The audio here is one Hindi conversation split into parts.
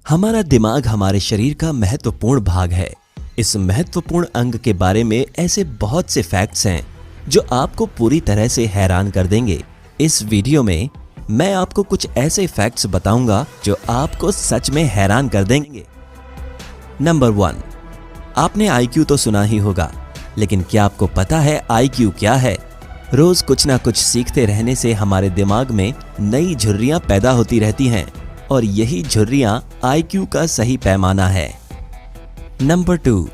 हमारा दिमाग हमारे शरीर का महत्वपूर्ण भाग है। इस महत्वपूर्ण अंग के बारे में ऐसे बहुत से फैक्ट्स हैं जो आपको पूरी तरह से हैरान कर देंगे। इस वीडियो में मैं आपको कुछ ऐसे फैक्ट्स बताऊंगा जो आपको सच में हैरान कर देंगे। नंबर 1, आपने IQ तो सुना ही होगा, लेकिन क्या आपको पता है IQ क्या है? रोज कुछ ना कुछ सीखते रहने से हमारे दिमाग में नई झुर्रियां पैदा होती रहती हैं और यही झुर्रियां IQ का सही पैमाना है। नंबर 2,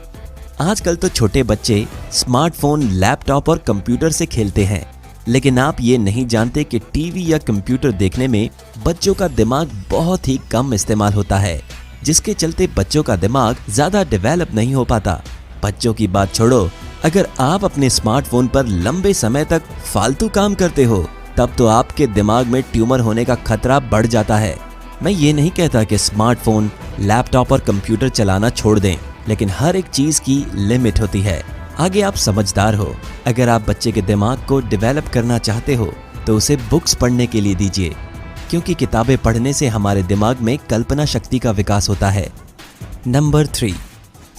आजकल तो छोटे बच्चे स्मार्टफोन, लैपटॉप और कंप्यूटर से खेलते हैं, लेकिन आप ये नहीं जानते कि टीवी या कंप्यूटर देखने में बच्चों का दिमाग बहुत ही कम इस्तेमाल होता है, जिसके चलते बच्चों का दिमाग ज्यादा डेवलप नहीं हो पाता। बच्चों की बात छोड़ो, अगर आप अपने स्मार्टफोन पर लंबे समय तक फालतू काम करते हो तब तो आपके दिमाग में ट्यूमर होने का खतरा बढ़ जाता है। मैं ये नहीं कहता कि स्मार्टफोन, लैपटॉप और कंप्यूटर चलाना छोड़ दें, लेकिन हर एक चीज की लिमिट होती है। आगे आप समझदार हो। अगर आप बच्चे के दिमाग को डेवलप करना चाहते हो तो उसे बुक्स पढ़ने के लिए दीजिए, क्योंकि किताबें पढ़ने से हमारे दिमाग में कल्पना शक्ति का विकास होता है। नंबर 3,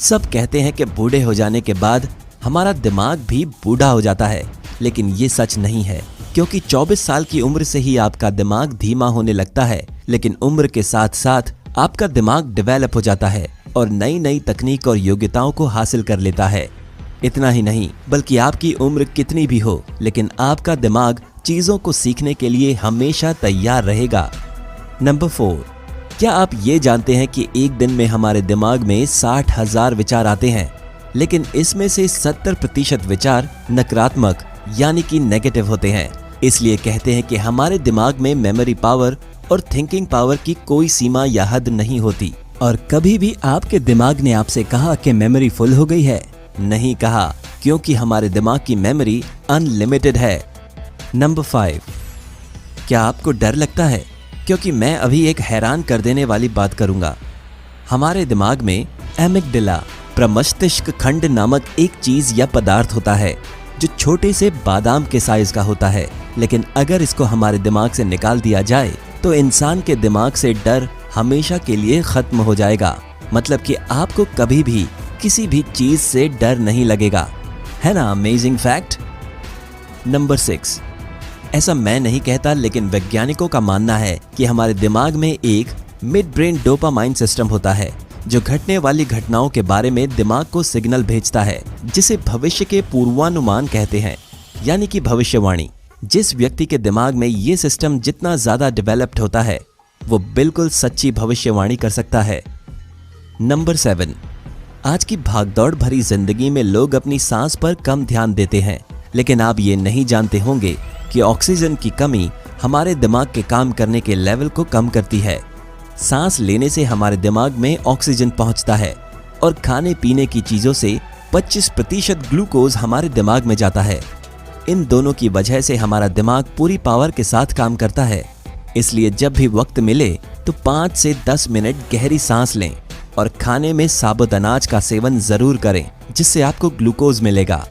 सब कहते हैं कि बूढ़े हो जाने के बाद हमारा दिमाग भी बूढ़ा हो जाता है, लेकिन ये सच नहीं है, क्योंकि 24 साल की उम्र से ही आपका दिमाग धीमा होने लगता है, लेकिन उम्र के साथ साथ आपका दिमाग डेवलप हो जाता है और नई नई तकनीक और योग्यताओं को हासिल कर लेता है। इतना ही नहीं, बल्कि आपकी उम्र कितनी भी हो, लेकिन आपका दिमाग चीजों को सीखने के लिए हमेशा तैयार रहेगा। नंबर 4, क्या आप ये जानते हैं कि एक दिन में हमारे दिमाग में 60,000 विचार आते हैं, लेकिन इसमें से 70% विचार नकारात्मक यानी कि नेगेटिव होते हैं। इसलिए कहते हैं कि हमारे दिमाग में मेमोरी पावर और थिंकिंग पावर की कोई सीमा या हद नहीं होती। और कभी भी आपके दिमाग ने आपसे कहा कि मेमोरी फुल हो गई है? नहीं कहा, क्योंकि हमारे दिमाग की मेमोरी अनलिमिटेड है। नंबर 5, क्या आपको डर लगता है? क्योंकि मैं अभी एक हैरान कर देने वाली बात करूंगा। हमारे दिमाग में एमिगडाला, प्रमस्तिष्क खंड नामक एक चीज या पदार्थ होता है जो छोटे से बादाम के साइज का होता है, लेकिन अगर इसको हमारे दिमाग से निकाल दिया जाए तो इंसान के दिमाग से डर हमेशा के लिए खत्म हो जाएगा। मतलब कि आपको कभी भी किसी भी चीज से डर नहीं लगेगा। है ना अमेजिंग फैक्ट? नंबर 6, ऐसा मैं नहीं कहता, लेकिन वैज्ञानिकों का मानना है कि हमारे दिमाग में एक मिड ब्रेन डोपामाइन सिस्टम होता है जो घटने वाली घटनाओं के बारे में दिमाग को सिग्नल भेजता है, जिसे भविष्य के पूर्वानुमान कहते हैं, यानी कि भविष्यवाणी। जिस व्यक्ति के दिमाग में ये सिस्टम जितना ज्यादा डेवलप्ड होता है, वो बिल्कुल सच्ची भविष्यवाणी कर सकता है। नंबर 7, आज की भागदौड़ भरी जिंदगी में लोग अपनी सांस पर कम ध्यान देते हैं, लेकिन आप ये नहीं जानते होंगे कि ऑक्सीजन की कमी हमारे दिमाग के काम करने के लेवल को कम करती है। सांस लेने से हमारे दिमाग में ऑक्सीजन पहुंचता है और खाने पीने की चीजों से 25% ग्लूकोज हमारे दिमाग में जाता है। इन दोनों की वजह से हमारा दिमाग पूरी पावर के साथ काम करता है। इसलिए जब भी वक्त मिले तो 5 से 10 मिनट गहरी सांस लें और खाने में साबुत अनाज का सेवन जरूर करें, जिससे आपको ग्लूकोज मिलेगा।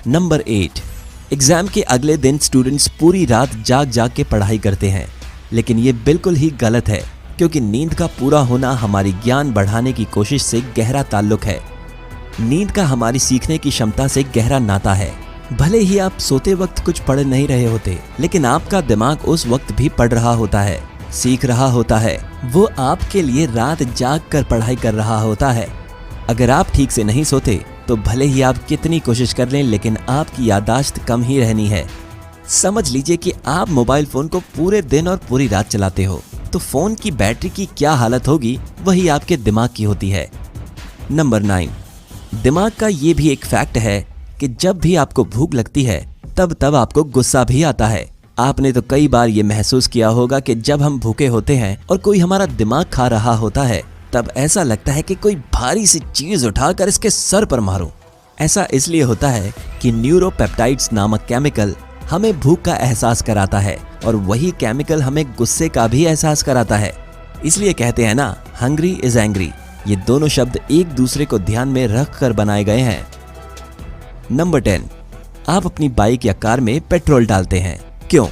नंबर 8, एग्जाम के अगले दिन स्टूडेंट्स पूरी रात जाग जाग के पढ़ाई करते हैं, लेकिन ये बिल्कुल ही गलत है, क्योंकि नींद का पूरा होना हमारी ज्ञान बढ़ाने की कोशिश से गहरा ताल्लुक है। नींद का हमारी सीखने की क्षमता से गहरा नाता है। भले ही आप सोते वक्त कुछ पढ़ नहीं रहे होते, लेकिन आपका दिमाग उस वक्त भी पढ़ रहा होता है, सीख रहा होता है। वो आपके लिए रात जाग कर पढ़ाई कर रहा होता है। अगर आप ठीक से नहीं सोते तो भले ही आप कितनी कोशिश कर लें, लेकिन आपकी याददाश्त कम ही रहनी है। समझ लीजिए कि आप मोबाइल फोन को पूरे दिन और पूरी रात चलाते हो, तो फोन की बैटरी की क्या हालत होगी वही आपके दिमाग की होती है। नंबर 9, दिमाग का ये भी एक फैक्ट है कि जब भी आपको भूख लगती है तब आपको गुस्सा भी आता है। आपने तो कई बार ये महसूस किया होगा कि जब हम भूखे होते हैं और कोई हमारा दिमाग खा रहा होता है, तब ऐसा लगता है कि कोई भारी सी चीज उठाकर इसके सर पर मारूं। ऐसा इसलिए होता है कि न्यूरोपेप्टाइड्स नामक केमिकल हमें भूख का एहसास कराता है और वही केमिकल हमें गुस्से का भी एहसास कराता है। इसलिए कहते हैं ना, हंग्री इज एंग्री। ये दोनों शब्द एक दूसरे को ध्यान में रख कर बनाए गए हैं। नंबर 10, आप अपनी बाइक या कार में पेट्रोल डालते हैं। क्यों?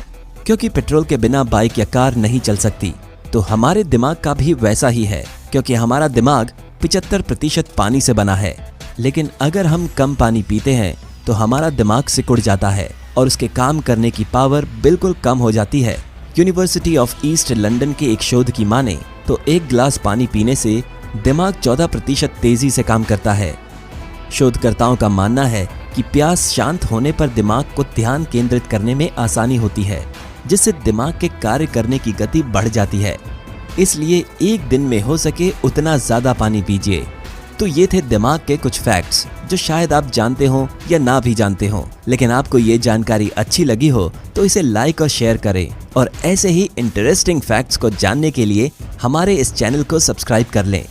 क्योंकि पेट्रोल के बिना बाइक या कार नहीं चल सकती। तो हमारे दिमाग का भी वैसा ही है। क्योंकि हमारा दिमाग 75% पानी से बना है। लेकिन अगर हम कम पानी पीते हैं तो हमारा दिमाग सिकुड़ जाता है और उसके काम करने की पावर बिल्कुल कम हो जाती है। यूनिवर्सिटी ऑफ ईस्ट लंदन के एक शोध की माने तो एक गिलास पानी पीने से दिमाग 14% तेजी से काम करता है। शोधकर्ताओं का मानना है कि प्यास शांत होने पर दिमाग को ध्यान केंद्रित करने में आसानी होती है, जिससे दिमाग के कार्य करने की गति बढ़ जाती है। इसलिए एक दिन में हो सके उतना ज्यादा पानी पीजिए। तो ये थे दिमाग के कुछ फैक्ट्स जो शायद आप जानते हो या ना भी जानते हो, लेकिन आपको ये जानकारी अच्छी लगी हो तो इसे लाइक और शेयर करें और ऐसे ही इंटरेस्टिंग फैक्ट्स को जानने के लिए हमारे इस चैनल को सब्सक्राइब कर लें।